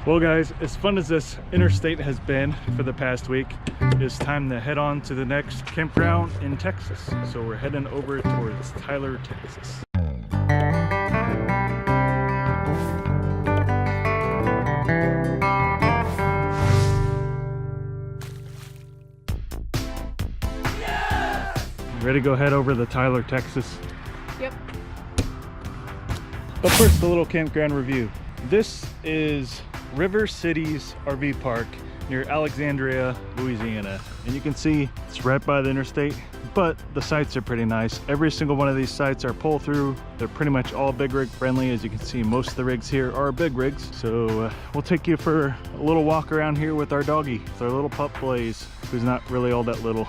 Well guys, as fun as this interstate has been for the past week, it's time to head on to the next campground in Texas. So we're heading over towards Tyler, Texas. Ready to go head over to Tyler, Texas? Yep. But first, a little campground review. This is River Cities RV Park near Alexandria, Louisiana. And you can see it's right by the interstate, but the sites are pretty nice. Every single one of these sites are pull through. They're pretty much all big rig friendly. As you can see, most of the rigs here are big rigs. So we'll take you for a little walk around here with our doggy, with our little pup Blaze, who's not really all that little.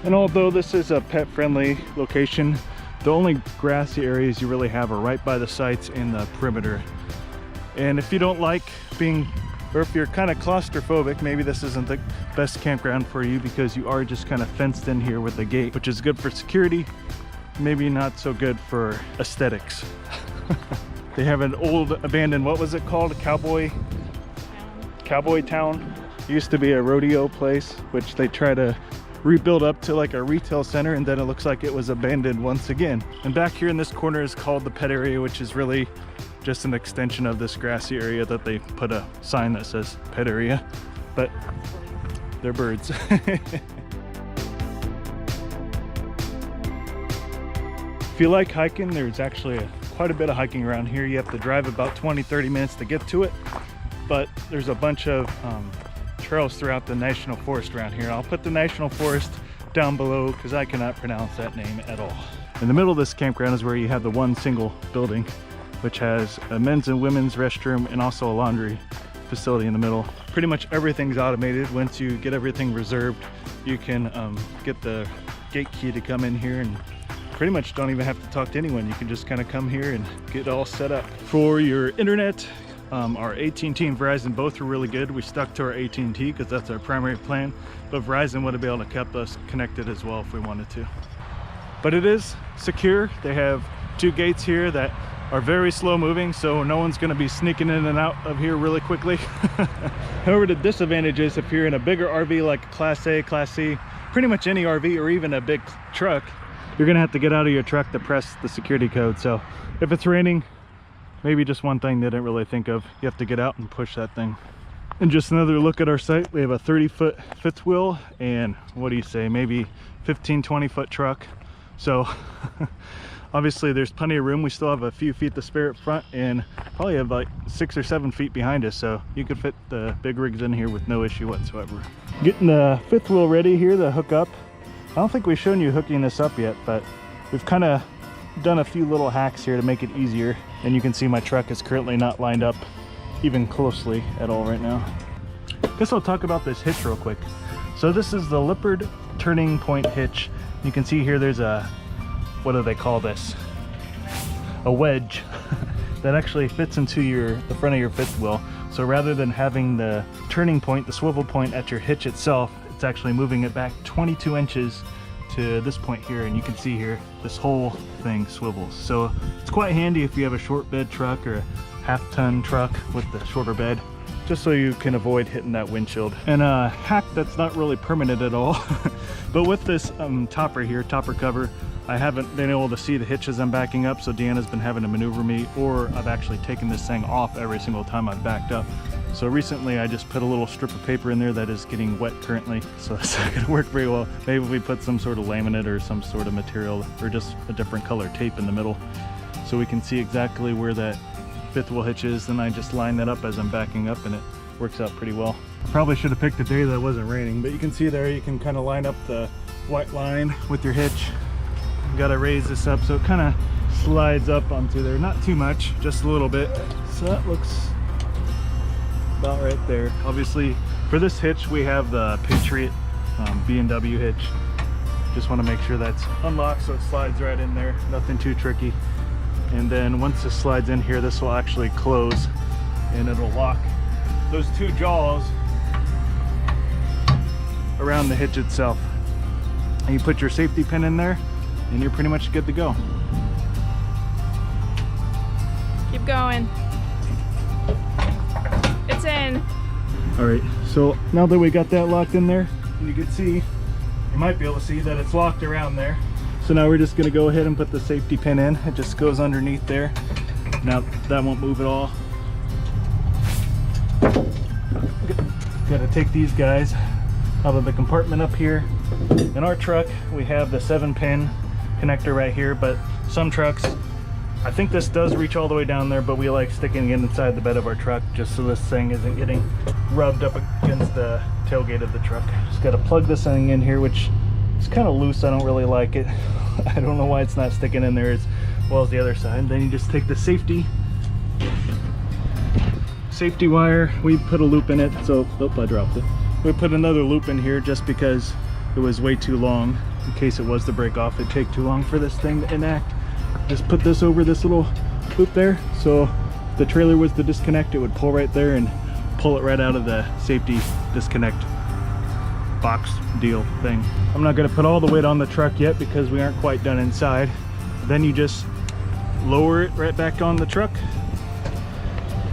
And although this is a pet friendly location, the only grassy areas you really have are right by the sites in the perimeter. And if you don't like being, or if you're kind of claustrophobic, maybe this isn't the best campground for you because you are just kind of fenced in here with a gate, which is good for security, maybe not so good for aesthetics. They have an old abandoned, what was it called? Cowboy Town. It used to be a rodeo place, which they try to rebuild up to like a retail center, and then it looks like it was abandoned once again. And back here in this corner is called the pet area, which is really just an extension of this grassy area that they put a sign that says pet area, but they're birds. If you like hiking, there's actually quite a bit of hiking around here. You have to drive about 20-30 minutes to get to it, but there's a bunch of trails throughout the national forest around here. I'll put the national forest down below because I cannot pronounce that name at all. In the middle of this campground is where you have the one single building, which has a men's and women's restroom and also a laundry facility in the middle. Pretty much everything's automated. Once you get everything reserved, you can get the gate key to come in here, and pretty much don't even have to talk to anyone. You can just kind of come here and get all set up. For your internet, our AT&T and Verizon both were really good. We stuck to our AT&T because that's our primary plan, but Verizon would have been able to keep us connected as well if we wanted to. But it is secure. They have two gates here that are very slow moving, so no one's going to be sneaking in and out of here really quickly. However, the disadvantage is if you're in a bigger RV like Class A, Class C, pretty much any RV or even a big truck, you're going to have to get out of your truck to press the security code. So if it's raining, maybe just one thing they didn't really think of, you have to get out and push that thing. And just another look at our site, we have a 30-foot fifth wheel and what do you say, maybe 15-20 foot truck. So obviously there's plenty of room. We still have a few feet to spare up front and probably have like 6 or 7 feet behind us, so you could fit the big rigs in here with no issue whatsoever. Getting the fifth wheel ready here to hook up. I don't think we've shown you hooking this up yet, but we've kind of done a few little hacks here to make it easier. And you can see my truck is currently not lined up even closely at all right now. Guess I'll talk about this hitch real quick. So this is the Lippard turning point hitch. You can see here there's a, what do they call this? A wedge that actually fits into the front of your fifth wheel. So rather than having the turning point, the swivel point at your hitch itself, it's actually moving it back 22 inches to this point here, and you can see here this whole thing swivels. So it's quite handy if you have a short bed truck or a half-ton truck with the shorter bed, just so you can avoid hitting that windshield. And a hack that's not really permanent at all, but with this topper here, topper cover, I haven't been able to see the hitch as I'm backing up, so Deanna's been having to maneuver me, or I've actually taken this thing off every single time I've backed up. So recently I just put a little strip of paper in there that is getting wet currently, so it's not going to work very well. Maybe we put some sort of laminate or some sort of material, or just a different color tape in the middle, so we can see exactly where that fifth wheel hitch is. Then I just line that up as I'm backing up, and it works out pretty well. Probably should have picked a day that wasn't raining, but you can see there, you can kind of line up the white line with your hitch. You got to raise this up so it kind of slides up onto there, not too much, just a little bit. So that looks about right there. Obviously for this hitch we have the Patriot B&W hitch. Just want to make sure that's unlocked so it slides right in there, nothing too tricky. And then once this slides in here, this will actually close and it'll lock those two jaws around the hitch itself. And you put your safety pin in there and you're pretty much good to go. Keep going. It's in. All right, so now that we got that locked in there, you can see, you might be able to see that it's locked around there. So now we're just gonna go ahead and put the safety pin in. It just goes underneath there. Now that won't move at all. Gotta take these guys out of the compartment up here. In our truck, we have the 7-pin connector right here, but some trucks, I think this does reach all the way down there, but we like sticking it inside the bed of our truck just so this thing isn't getting rubbed up against the tailgate of the truck. Just gotta plug this thing in here, which is kind of loose. I don't really like it. I don't know why it's not sticking in there as well as the other side. Then you just take the safety wire. We put a loop in it, so I dropped it. We put another loop in here just because it was way too long. In case it was to break off, it'd take too long for this thing to enact. Just put this over this little loop there, so if the trailer was to disconnect, it would pull right there and pull it right out of the safety disconnect box deal thing. I'm not going to put all the weight on the truck yet because we aren't quite done inside. Then you just lower it right back on the truck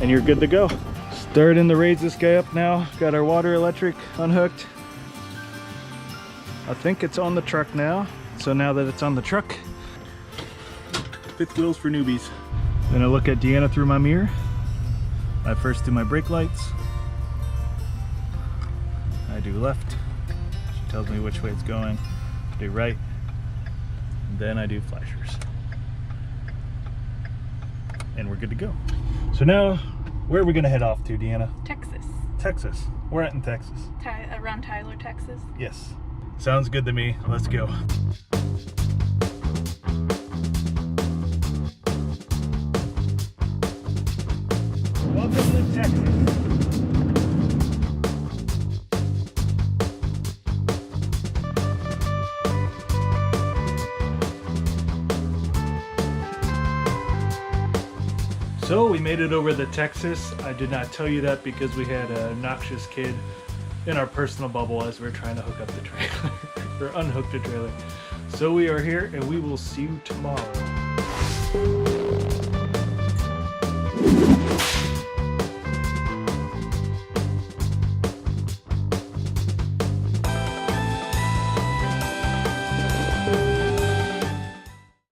and you're good to go. Starting to raise this guy up now. Got our water electric unhooked. I think it's on the truck now. So now that it's on the truck, fifth wheels for newbies. Then I look at Deanna through my mirror. I first do my brake lights. I do left. She tells me which way it's going. I do right. And then I do flashers. And we're good to go. So now, where are we gonna head off to, Deanna? Texas. Texas. We're at in Texas. Around Tyler, Texas. Yes. Sounds good to me. Let's go. Welcome to Texas. So we made it over to Texas. I did not tell you that because we had a noxious kid in our personal bubble as we were trying to hook up the trailer or unhook the trailer. So we are here and we will see you tomorrow.